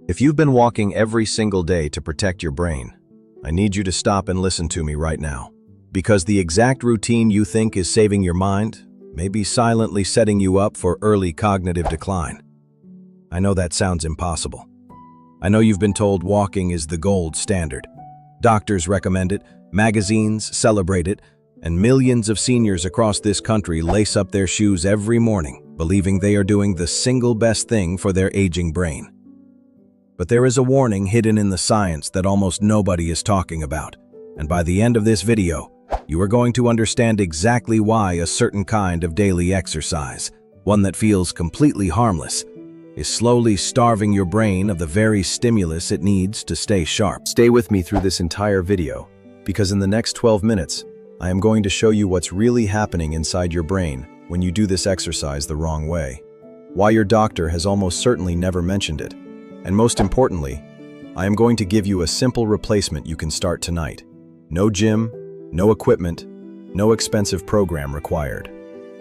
If you've been walking every single day to protect your brain, I need you to stop and listen to me right now. Because the exact routine you think is saving your mind may be silently setting you up for early cognitive decline. I know that sounds impossible. I know you've been told walking is the gold standard. Doctors recommend it, magazines celebrate it, and millions of seniors across this country lace up their shoes every morning, believing they are doing the single best thing for their aging brain. But there is a warning hidden in the science that almost nobody is talking about. And by the end of this video, you are going to understand exactly why a certain kind of daily exercise, one that feels completely harmless, is slowly starving your brain of the very stimulus it needs to stay sharp. Stay with me through this entire video, because in the next 12 minutes, I am going to show you what's really happening inside your brain when you do this exercise the wrong way, why your doctor has almost certainly never mentioned it, and most importantly, I am going to give you a simple replacement you can start tonight. No gym, no equipment, no expensive program required.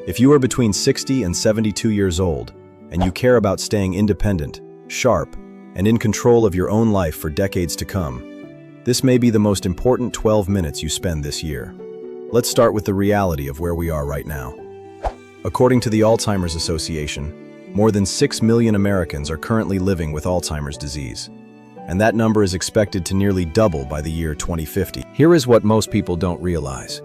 If you are between 60 and 72 years old, and you care about staying independent, sharp, and in control of your own life for decades to come, this may be the most important 12 minutes you spend this year. Let's start with the reality of where we are right now. According to the Alzheimer's Association, more than 6 million Americans are currently living with Alzheimer's disease, and that number is expected to nearly double by the year 2050. Here is what most people don't realize.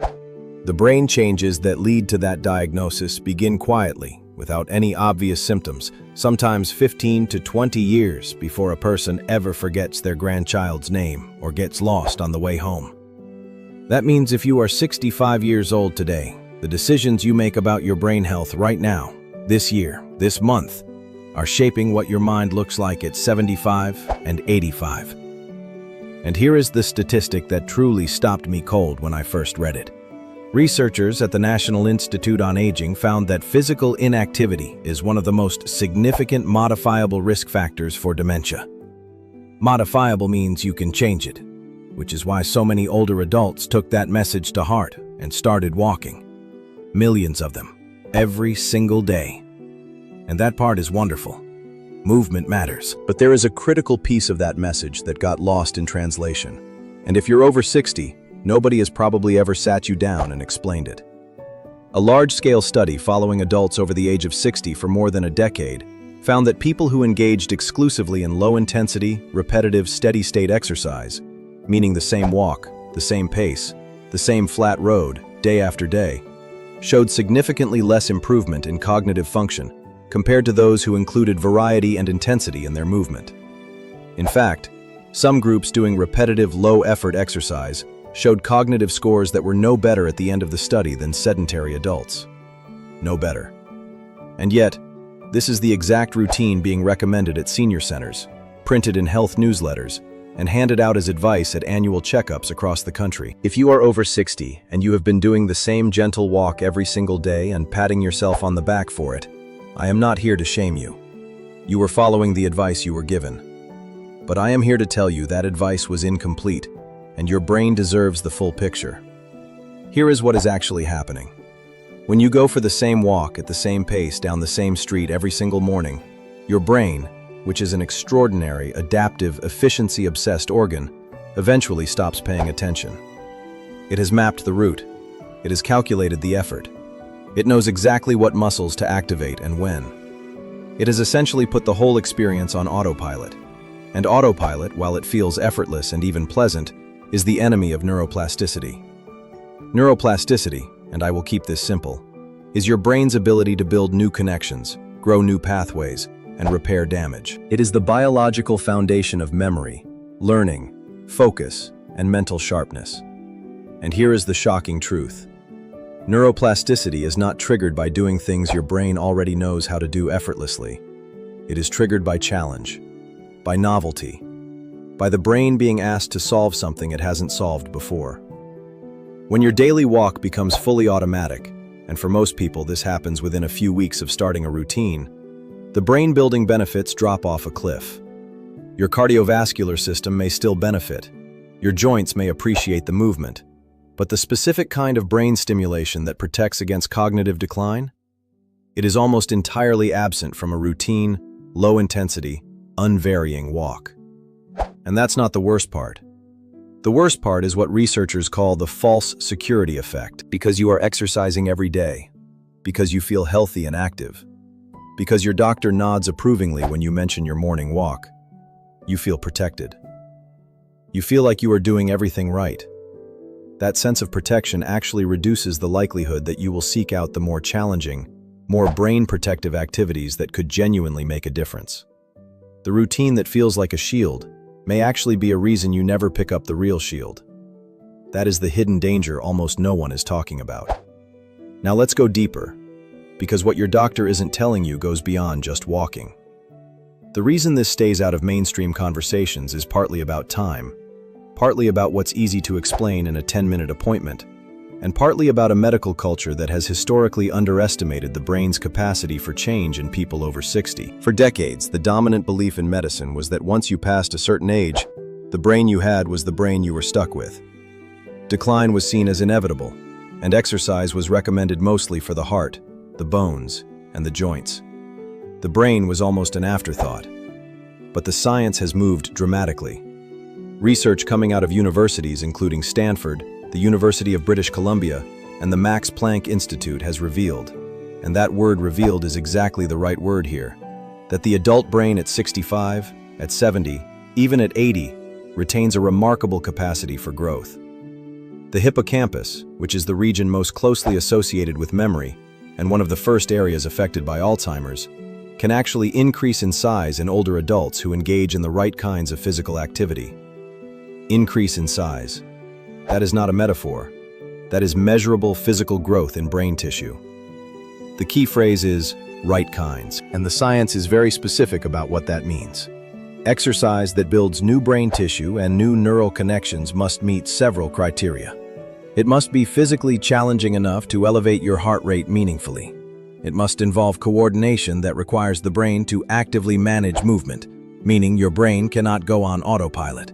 The brain changes that lead to that diagnosis begin quietly, without any obvious symptoms, sometimes 15 to 20 years before a person ever forgets their grandchild's name or gets lost on the way home. That means if you are 65 years old today, the decisions you make about your brain health right now, this year, this month, are shaping what your mind looks like at 75 and 85. And here is the statistic that truly stopped me cold when I first read it. Researchers at the National Institute on Aging found that physical inactivity is one of the most significant modifiable risk factors for dementia. Modifiable means you can change it, which is why so many older adults took that message to heart and started walking. Millions of them, every single day. And that part is wonderful. Movement matters. But there is a critical piece of that message that got lost in translation. And if you're over 60, nobody has probably ever sat you down and explained it. A large-scale study following adults over the age of 60 for more than a decade found that people who engaged exclusively in low-intensity, repetitive, steady-state exercise, meaning the same walk, the same pace, the same flat road, day after day, showed significantly less improvement in cognitive function compared to those who included variety and intensity in their movement. In fact, some groups doing repetitive, low-effort exercise showed cognitive scores that were no better at the end of the study than sedentary adults. No better. And yet, this is the exact routine being recommended at senior centers, printed in health newsletters, and handed out as advice at annual checkups across the country. If you are over 60 and you have been doing the same gentle walk every single day and patting yourself on the back for it, I am not here to shame you. You were following the advice you were given. But I am here to tell you that advice was incomplete, and your brain deserves the full picture. Here is what is actually happening. When you go for the same walk at the same pace down the same street every single morning, your brain, which is an extraordinary, adaptive, efficiency-obsessed organ, eventually stops paying attention. It has mapped the route. It has calculated the effort. It knows exactly what muscles to activate and when. It has essentially put the whole experience on autopilot. And autopilot, while it feels effortless and even pleasant, is the enemy of neuroplasticity. Neuroplasticity, and I will keep this simple, is your brain's ability to build new connections, grow new pathways, and repair damage. It is the biological foundation of memory, learning, focus, and mental sharpness. And here is the shocking truth. Neuroplasticity is not triggered by doing things your brain already knows how to do effortlessly. It is triggered by challenge, by novelty, by the brain being asked to solve something it hasn't solved before. When your daily walk becomes fully automatic, and for most people this happens within a few weeks of starting a routine, the brain-building benefits drop off a cliff. Your cardiovascular system may still benefit. Your joints may appreciate the movement. But the specific kind of brain stimulation that protects against cognitive decline? It is almost entirely absent from a routine, low-intensity, unvarying walk. And that's not the worst part. The worst part is what researchers call the false security effect. Because you are exercising every day, because you feel healthy and active, because your doctor nods approvingly when you mention your morning walk, you feel protected. You feel like you are doing everything right. That sense of protection actually reduces the likelihood that you will seek out the more challenging, more brain-protective activities that could genuinely make a difference. The routine that feels like a shield may actually be a reason you never pick up the real shield. That is the hidden danger almost no one is talking about. Now let's go deeper, because what your doctor isn't telling you goes beyond just walking. The reason this stays out of mainstream conversations is partly about time, partly about what's easy to explain in a 10-minute appointment, and partly about a medical culture that has historically underestimated the brain's capacity for change in people over 60. For decades, the dominant belief in medicine was that once you passed a certain age, the brain you had was the brain you were stuck with. Decline was seen as inevitable, and exercise was recommended mostly for the heart, the bones, and the joints. The brain was almost an afterthought. But the science has moved dramatically. Research coming out of universities including Stanford, the University of British Columbia, and the Max Planck Institute has revealed, and that word revealed is exactly the right word here, that the adult brain at 65, at 70, even at 80, retains a remarkable capacity for growth. The hippocampus, which is the region most closely associated with memory, and one of the first areas affected by Alzheimer's, can actually increase in size in older adults who engage in the right kinds of physical activity. Increase in size. That is not a metaphor. That is measurable physical growth in brain tissue. The key phrase is right kinds, and the science is very specific about what that means. Exercise that builds new brain tissue and new neural connections must meet several criteria. It must be physically challenging enough to elevate your heart rate meaningfully. It must involve coordination that requires the brain to actively manage movement, meaning your brain cannot go on autopilot.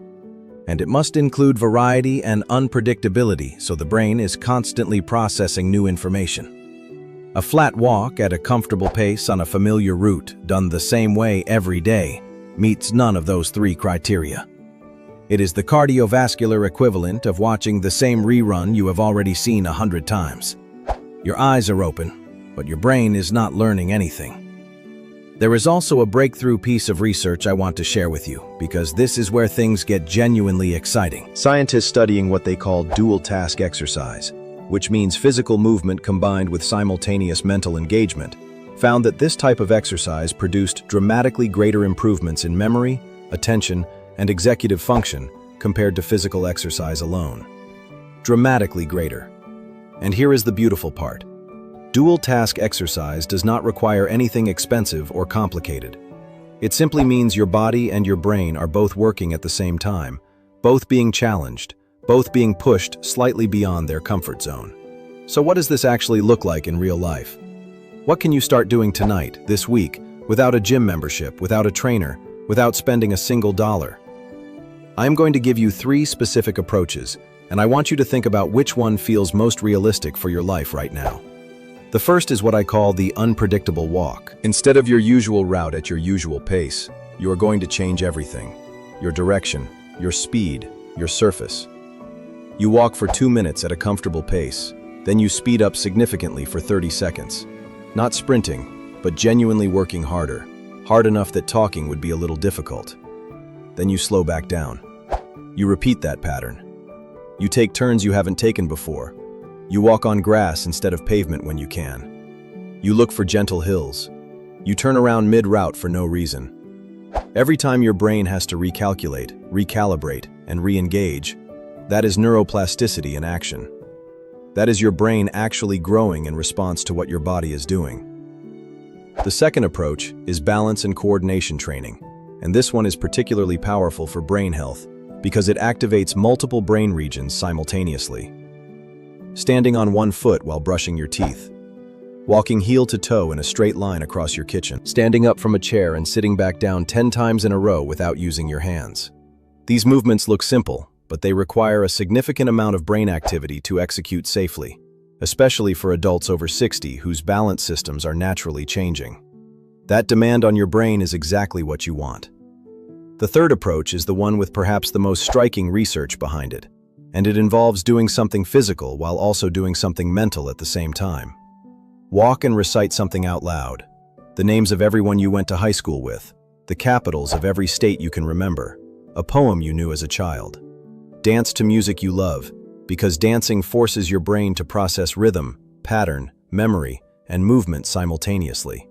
And it must include variety and unpredictability so the brain is constantly processing new information. A flat walk at a comfortable pace on a familiar route, done the same way every day, meets none of those three criteria. It is the cardiovascular equivalent of watching the same rerun you have already seen 100 times. Your eyes are open, but your brain is not learning anything. There is also a breakthrough piece of research I want to share with you, because this is where things get genuinely exciting. Scientists studying what they call dual-task exercise, which means physical movement combined with simultaneous mental engagement, found that this type of exercise produced dramatically greater improvements in memory, attention, and executive function compared to physical exercise alone. Dramatically greater. And here is the beautiful part. Dual-task exercise does not require anything expensive or complicated. It simply means your body and your brain are both working at the same time, both being challenged, both being pushed slightly beyond their comfort zone. So what does this actually look like in real life? What can you start doing tonight, this week, without a gym membership, without a trainer, without spending a single dollar? I am going to give you 3 specific approaches, and I want you to think about which one feels most realistic for your life right now. The first is what I call the unpredictable walk. Instead of your usual route at your usual pace, you are going to change everything. Your direction, your speed, your surface. You walk for 2 minutes at a comfortable pace, then you speed up significantly for 30 seconds. Not sprinting, but genuinely working harder, hard enough that talking would be a little difficult. Then you slow back down. You repeat that pattern. You take turns you haven't taken before. You walk on grass instead of pavement when you can. You look for gentle hills. You turn around mid-route for no reason. Every time your brain has to recalculate, recalibrate, and re-engage, that is neuroplasticity in action. That is your brain actually growing in response to what your body is doing. The second approach is balance and coordination training, and this one is particularly powerful for brain health because it activates multiple brain regions simultaneously. Standing on one foot while brushing your teeth. Walking heel to toe in a straight line across your kitchen. Standing up from a chair and sitting back down 10 times in a row without using your hands. These movements look simple, but they require a significant amount of brain activity to execute safely, especially for adults over 60 whose balance systems are naturally changing. That demand on your brain is exactly what you want. The third approach is the one with perhaps the most striking research behind it, and it involves doing something physical while also doing something mental at the same time. Walk and recite something out loud. The names of everyone you went to high school with, the capitals of every state you can remember, a poem you knew as a child. Dance to music you love, because dancing forces your brain to process rhythm, pattern, memory, and movement simultaneously.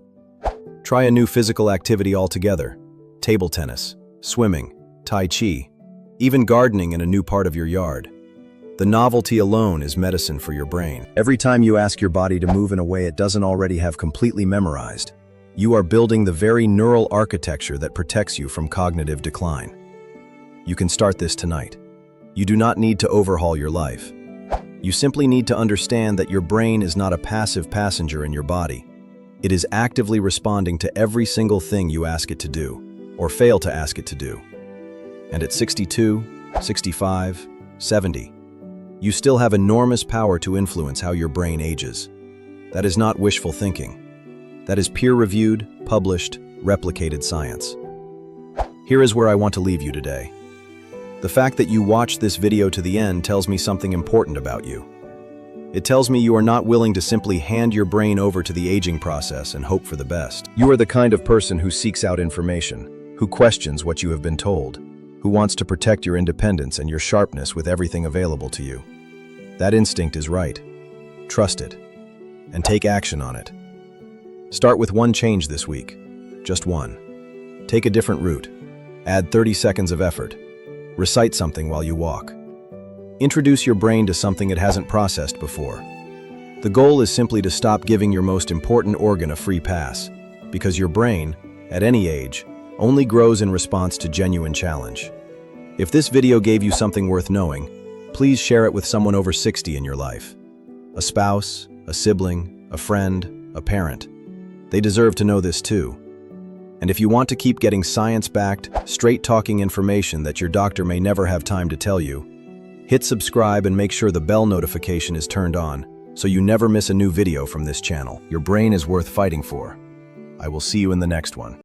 Try a new physical activity altogether: table tennis, swimming, tai chi, even gardening in a new part of your yard. The novelty alone is medicine for your brain. Every time you ask your body to move in a way it doesn't already have completely memorized, you are building the very neural architecture that protects you from cognitive decline. You can start this tonight. You do not need to overhaul your life. You simply need to understand that your brain is not a passive passenger in your body. It is actively responding to every single thing you ask it to do, or fail to ask it to do. And at 62, 65, 70, you still have enormous power to influence how your brain ages. That is not wishful thinking. That is peer-reviewed, published, replicated science. Here is where I want to leave you today. The fact that you watched this video to the end tells me something important about you. It tells me you are not willing to simply hand your brain over to the aging process and hope for the best. You are the kind of person who seeks out information, who questions what you have been told, who wants to protect your independence and your sharpness with everything available to you. That instinct is right. Trust it, and take action on it. Start with one change this week, just one. Take a different route. Add 30 seconds of effort. Recite something while you walk. Introduce your brain to something it hasn't processed before. The goal is simply to stop giving your most important organ a free pass, because your brain, at any age, only grows in response to genuine challenge. If this video gave you something worth knowing, please share it with someone over 60 in your life. A spouse, a sibling, a friend, a parent. They deserve to know this too. And if you want to keep getting science-backed, straight-talking information that your doctor may never have time to tell you, hit subscribe and make sure the bell notification is turned on so you never miss a new video from this channel. Your brain is worth fighting for. I will see you in the next one.